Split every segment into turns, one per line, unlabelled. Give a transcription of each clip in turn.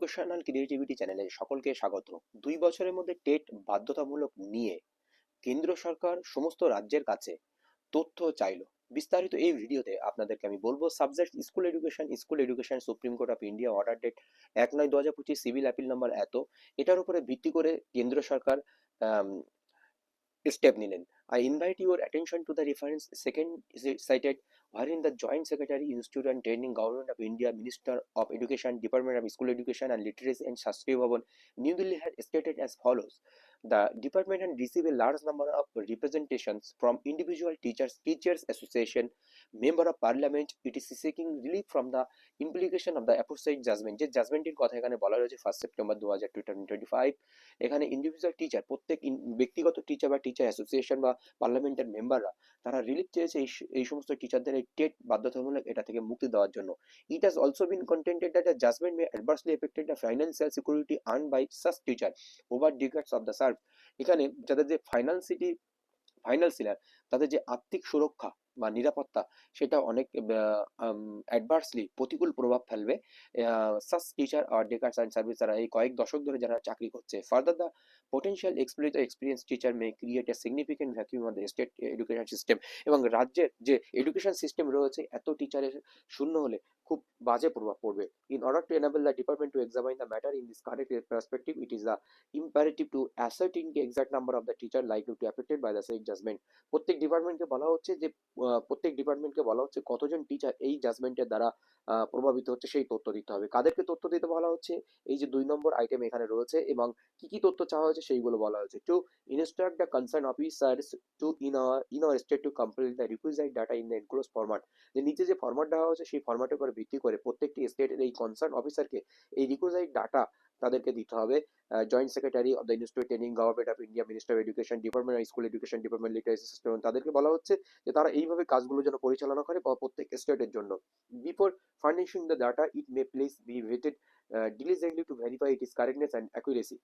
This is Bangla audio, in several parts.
এডুকেশনাল ক্রিয়েটিভিটি চ্যানেলে সকলকে স্বাগত। ২ বছরের মধ্যে টেট বাধ্যতামূলক নিয়ে কেন্দ্র সরকার সমস্ত রাজ্যের কাছে তথ্য চাইলো। বিস্তারিত এই ভিডিওতে আপনাদেরকে আমি বলবো। Subject school education supreme court of India order date ১/৯/২০২৫ সিভিল অ্যাপিল নাম্বার এত। এটার উপরে ভিত্তি করে কেন্দ্র সরকার step নিলেন। I invite your attention to the reference second cited, wherein the Joint Secretary Institute and Training, Government of India, Minister of Education, Department of School Education and Literacy and Shastri Bhavan, New Delhi had stated as follows. The department had received a large number of representations from individual teachers association, member of parliament, etc., seeking relief from the implication of the aforesaid judgment। যে জাজমেন্টের কথা এখানে বলা রয়েছে 1 সেপ্টেম্বর 2025। এখানে ইন্ডিভিজুয়াল টিচার, প্রত্যেক ব্যক্তিগত টিচার বা টিচার অ্যাসোসিয়েশন বা পার্লামেন্টের মেম্বাররা তারা রিলিফ চেয়েছে এই সমস্ত টিচারদের এই টেট বাধ্যতামূলক এটা থেকে মুক্তি দেওয়ার জন্য। It has also been contented that the judgment may adversely effected the financial security earn by such teacher over decades of the serve. এখানে যাদের যে ফাইন্যান্সিয়াল তাদের যে আর্থিক সুরক্ষা বা নিরাপত্তা সেটা অনেক অ্যাডভার্সলি প্রতিকূল প্রভাব ফেলবে। Such teacher are decades and service যারা এই কয়েক দশক ধরে যারা চাকরি করছে। Further the potential experience teacher may create a significant vacuum of the state education system. এবং রাজ্যের যে এডুকেশন সিস্টেম রয়েছে এত টিচারের শূন্য হলে খুব বাজে প্রভাব পড়বে। In order two enable the department two examine the matter in this correct perspective, it is the imperative to ascertain the exact number of the teacher likely to affected by the said judgment। প্রত্যেক ডিপার্টমেন্টকে বলা হচ্ছে যে কতজন টিচার এই জাজমেন্টের দ্বারা প্রভাবিত হচ্ছে সেই তথ্য দিতে হবে। কাদেরকে তথ্য দিতে বলা হচ্ছে? এই যে ২ নম্বর আইটেম এখানে রয়েছে এবং কি কি তথ্য চাওয়া হয়েছে সেইগুলো বলা হয়েছে। To instruct the concern officers to in our state to complete the requisite data in the enclose format. যে নিচে যে ফরম্যাট দেওয়া হয়েছে সেই ফরম্যাটের উপর ভিত্তি করে প্রত্যেকটি স্টেটের এই কনসার্ন অফিসারকে এই রিকুইজাইট ডাটা তাদেরকে দিতে হবে। Joint secretary of the institute training, government of India, minister of education, department of school education, department literacy system, তাদেরকে বলা হচ্ছে যে তারা এইভাবে কাজগুলো যেন পরিচালনা করে প্রত্যেক স্টেটের জন্য। Before furnishing the data it May please be vetted diligently to verify its correctness and accuracy।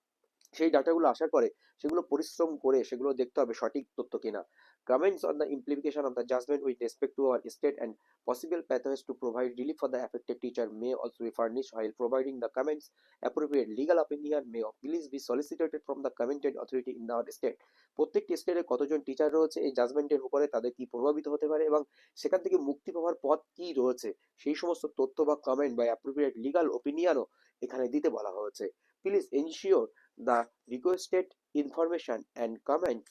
সেই ডাটাগুলো আসার পরে সেগুলো পরিশ্রম করে সেগুলো দেখতে হবে সঠিক তথ্য কিনা। Comments on the implication of the judgment with respect to our state and possible pathways to provide relief for the affected teacher may also be furnished. While providing the comments, appropriate legal opinion may please be solicited from the commented authority in our state। প্রত্যেকটি স্টেটে কতজন টিচার রয়েছে এই জাজমেন্টের উপরে, তাদের কি প্রভাবিত হতে পারে এবং সেখান থেকে মুক্তি পাওয়ার পথ কি রয়েছে সেই সমস্ত তথ্য বা কমেন্ট বা অ্যাপ্রোপ্রিয়েট লিগাল ওপিনিয়নও এখানে দিতে বলা হয়েছে। Please ensure the requested information and comment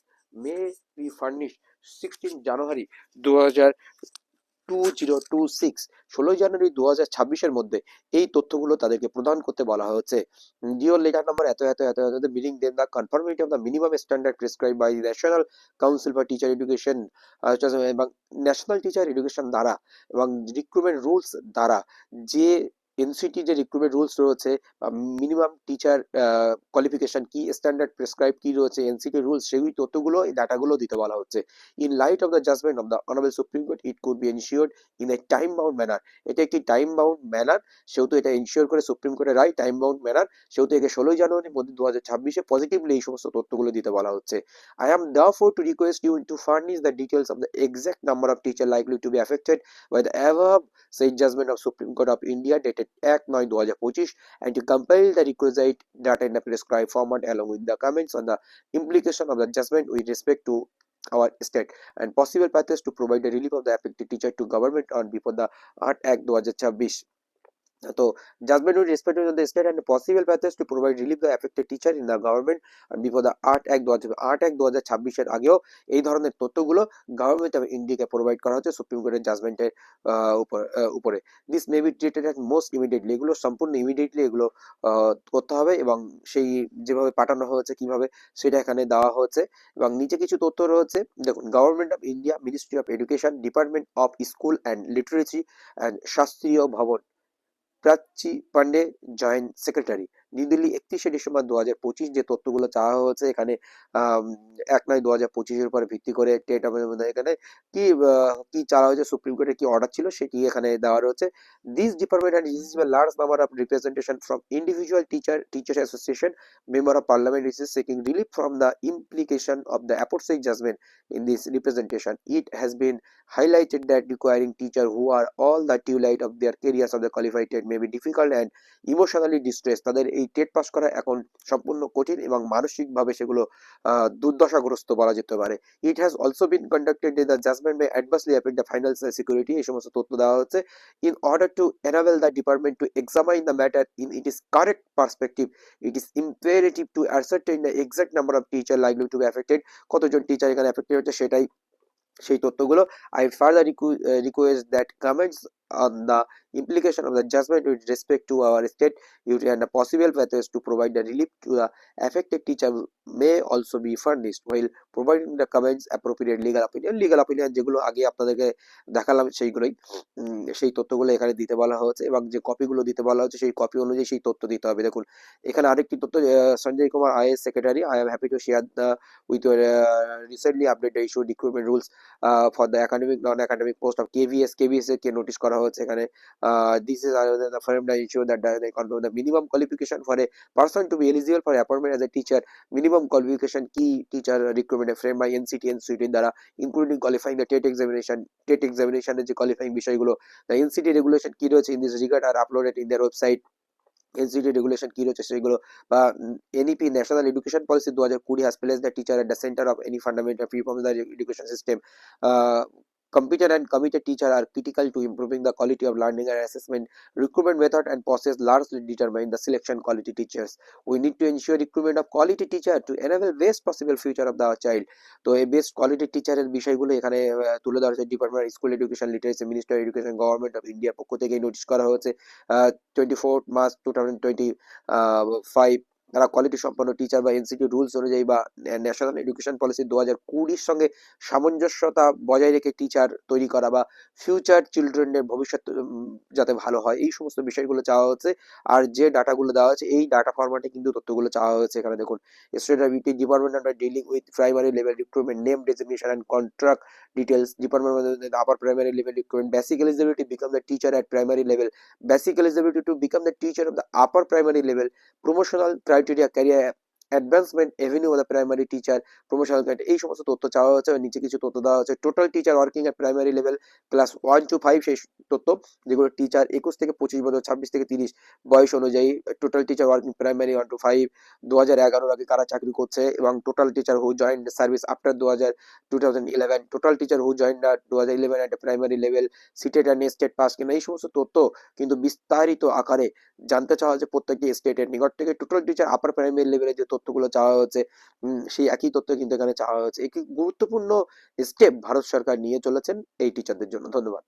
may be furnished 16 January 2026, 16 জানুয়ারি 2026 মধ্যে এই তথ্যগুলো তাদেরকে প্রদান করতে বলা হয়েছে। ডিওর লেটার নাম্বার এত এত এত এত meaning then the conformity of the minimum standard prescribe by national council for teacher education এবং ন্যাশনাল টিচার এডুকেশন দ্বারা এবং রিক্রুটমেন্ট রুলস দ্বারা যে এনসিটি যে রিক্রুটমেন্ট রুলস রয়েছে বা মিনিমাম টিচার কোয়ালিফিকেশন কি, স্ট্যান্ডার্ড প্রেসক্রাইব কি রয়েছে এনসিটি রুলস, সেই তথ্যগুলো এই ডাটাগুলো দিতে বলা হচ্ছে। In light of the judgment of the honourable supreme court it could be ensured in a time bound manner. এটা একটি টাইম বাউন্ড ম্যানার, সেহেতু এটা এনশিওর করে সুপ্রিম কোর্টের রায় টাইম বাউন্ড ম্যানার, সেহেতু একে 16 জানুয়ারির মধ্যে 2026 পজিটিভলি এই সমস্ত তথ্যগুলো দিতে বলা হচ্ছে। I am therefore to request you to furnish the details of the exact number of teacher likely to be affected by the above said judgment of Supreme Court of India dated 1/9/2025 and to compile the requisite data in the prescribed format along with the comments on the implication of the judgment with respect to our state and possible pathways to provide the relief of the affected teacher to government on before the 8/1/2026। তো judgment with respect to the state and possible paths to provide relief the affected teacher in the government before the 8/1/2026 আগেও এই ধরনের তথ্যগুলো গভর্নমেন্ট অফ ইন্ডিয়াকে প্রোভাইড করা হচ্ছে সুপ্রিম কোর্টের জাজমেন্টের উপরে। This may be treated at most immediately, এগুলো সম্পূর্ণ ইমিডিয়েটলি এগুলো করতে হবে এবং সেই যেভাবে পাঠানো হয়েছে কিভাবে সেটা এখানে দেওয়া হয়েছে। এবং নিচে কিছু তথ্য রয়েছে, দেখুন, government of India, ministry of education, department of school and literacy and Shastri Bhawan, Prachi Pandey, joint secretary, New Delhi, 31শে ডিসেম্বর 2025। যে তথ্যগুলো চাওয়া হয়েছে এখানে 1/9/2025 উপর ভিত্তি করে টেট এখানে কি চাওয়া হয়েছে, সুপ্রিম কোর্টের কি অর্ডার ছিল সেটি এখানে দেওয়া রয়েছে। This department has received a large number of representation from individual teachers association, member of parliament is seeking relief from the implication of the aforesaid judgment. In this representation it has been highlighted that requiring teachers who are all the twilight of their careers of the qualified may be difficult and emotionally distress. তাদের এই টেট পাস করা এখন সম্পূর্ণ কঠিন এবং মানসিকভাবে সেগুলো দুর্দশাগ্রস্ত বলা যেতে পারে। It has also been conducted the judgment may adversely affect the financial security, এই সমস্ত তথ্য দেওয়া হচ্ছে। In order to enable the department to examine the matter in its correct perspective, it is imperative to ascertain the exact number of teacher likely to be affected, কতজন টিচার এখানে এফেক্টেড হচ্ছে সেটাই সেই তথ্যগুলো। I further request that comments on the implication of the judgment with respect to our state duty and the possible pathways to provide the relief to the affected teacher may also be furnished while providing the comments appropriate legal opinion। legal opinion যেগুলো আগে আপনাদেরকে দেখালাম সেইগুলোই সেই তথ্যগুলো এখানে দিতে বলা হয়েছে এবং যে কপিগুলো দিতে বলা হচ্ছে সেই কপি অনুযায়ী সেই তথ্য দিতে হবে। দেখুন এখানে আরেকটি তথ্য, Sanjay Kumar is secretary, I am happy to share the with your recently updated issue recruitment rules for the academic non-academic post of KVS। KVS K notice করা হচ্ছে এখানে। This is the firm that ensure that they confirm the minimum qualification for a person to be eligible for appointment as a teacher। minimum qualification কি teacher recruitment frame by NCT দ্বারা, including qualifying the TET examination। TET examination এর যে qualifying বিষয়গুলো, the NCT regulation কি রয়েছে in this regard are uploaded in their website। NCT regulation কি রয়েছে সেগুলো বা NEP national education policy 2020 has placed the teacher at the center of any fundamental reform of the education system। Competent and committed teachers are critical to improving the quality of learning and assessment। Recruitment method and process largely determine the selection quality teachers। We need to ensure recruitment of quality teacher to enable best possible future of the child। তো এই বেস্ট কোয়ালিটি টিচারের বিষয়গুলো এখানে তুলে ধরা হয়েছে। Department of school education literacy minister education government of India পক্ষ থেকে নোটিশ করা হয়েছে 24 মার্চ 2025। তারা কোয়ালিটি সম্পন্ন টিচার বা এনসিটি রুলস অনুযায়ী বা ন্যাশনাল এডুকেশন পলিসি 2020 সঙ্গে সামঞ্জস্যতা বজায় রেখে টিচার তৈরি করা বা ফিউচার চিলড্রেনের ভবিষ্যৎ যাতে ভালো হয় এই সমস্ত বিষয়গুলো চাওয়া হচ্ছে। আর যে ডাটাগুলো দেওয়া হচ্ছে এই ডাটা ফরম্যাটে কিন্তু তথ্যগুলো চাওয়া হয়েছে। এখানে দেখুন state of UT department under dealing with primary level recruitment name designation and contract details. Department upper primary level recruitment basic eligibility become the teacher at primary level, basic eligibility to become the teacher of the upper primary level, promotional criteria, career advancement avenue of the primary teacher, promotional criteria, এই সমস্ত তথ্য চাওয়া হচ্ছে। নিচে কিছু তথ্য দেওয়া হচ্ছে total teacher working at primary level class 1 to 5 সেই তথ্য যেগুলো টিচার 21 থেকে 25 বছর 26 থেকে 30 বয়স অনুযায়ী total teacher working primary 1 to 5 2011 আগে কারা চাকরি করছে এবং total teacher who joint service after 2011, total teacher who joint 2011 at primary level, CTET and state pass কিনা, এই সমস্ত তথ্য কিন্তু বিস্তারিত আকারে জানতে চাওয়া হচ্ছে প্রত্যেকটি স্টেটের নিকট থেকে। টোটাল টিচার আপার প্রাইমারি লেভেলে যে তথ্যগুলো চাওয়া হচ্ছে সেই একই তথ্য কিন্তু এখানে চাওয়া হচ্ছে। একটি গুরুত্বপূর্ণ স্টেপ ভারত সরকার নিয়ে চলেছেন এই টিচারদের জন্য। ধন্যবাদ।